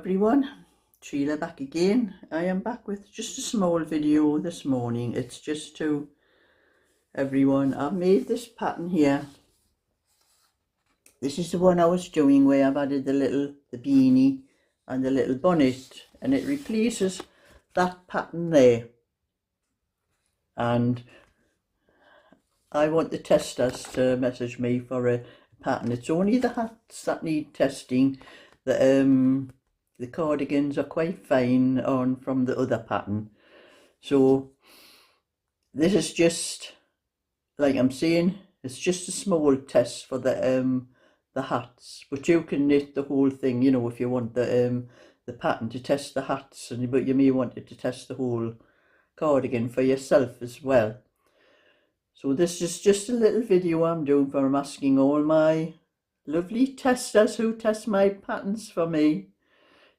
everyone, Sheila back again. I am back with just a small video this morning. It's just to everyone. I've made this pattern here. This is the one I was doing where I've added the beanie and the little bonnet, and it replaces that pattern there. And I want the testers to message me for a pattern. It's only the hats that need testing. The cardigans are quite fine on from the other pattern. So this is just, like I'm saying, it's just a small test for the hats. But you can knit the whole thing, you know, if you want the pattern to test the hats, but you may want it to test the whole cardigan for yourself as well. So this is just a little video I'm doing for I'm asking all my lovely testers who test my patterns for me.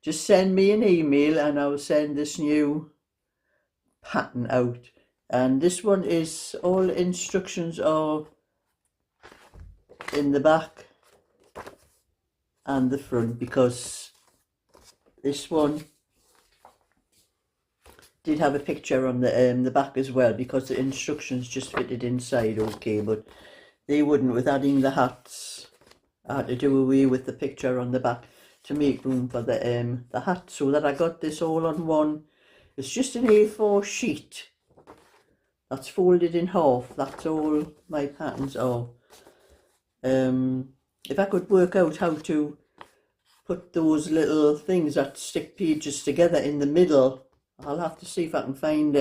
Just send me an email and I'll send this new pattern out. And this one is, all instructions are in the back and the front, because this one did have a picture on the back as well, because the instructions just fitted inside okay, but they wouldn't with adding the hats. I had to do away with the picture on the back to make room for the hat, so that I got this all on one. It's just an A4 sheet that's folded in half. That's all my patterns are. If I could work out how to put those little things that stick pages together in the middle, I'll have to see if I can find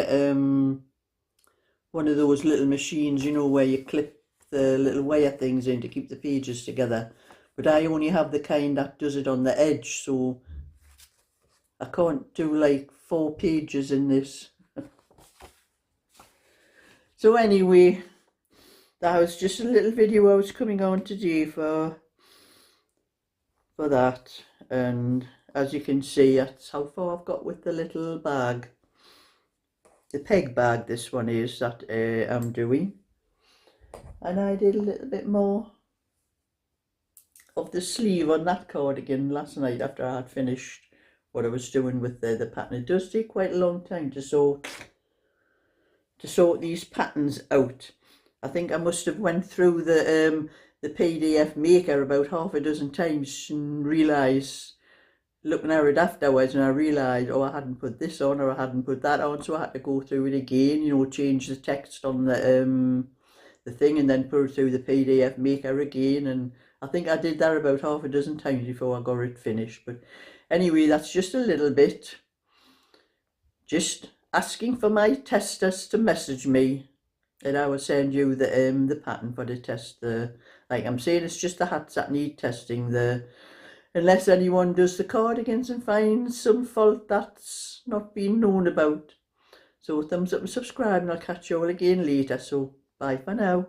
one of those little machines, you know, where you clip the little wire things in to keep the pages together. But I only have the kind that does it on the edge, so I can't do like 4 pages in this. So anyway, that was just a little video I was coming on today for that. And as you can see, that's how far I've got with the little bag. The peg bag, this one is, that I'm doing. And I did a little bit more of the sleeve on that cardigan last night after I had finished what I was doing with the pattern. It does take quite a long time to sort these patterns out. I think I must have went through the PDF maker about half a dozen times and realised, looking at it afterwards, and I realised, oh, I hadn't put this on or I hadn't put that on, so I had to go through it again, you know, change the text on the thing and then put it through the PDF maker again. And I think I did that about half a dozen times before I got it finished. But anyway, that's just a little bit, just asking for my testers to message me, and I will send you the pattern for the test. Like I'm saying, it's just the hats that need testing. Unless anyone does the cardigans and finds some fault that's not been known about. So thumbs up and subscribe, and I'll catch you all again later. So bye for now.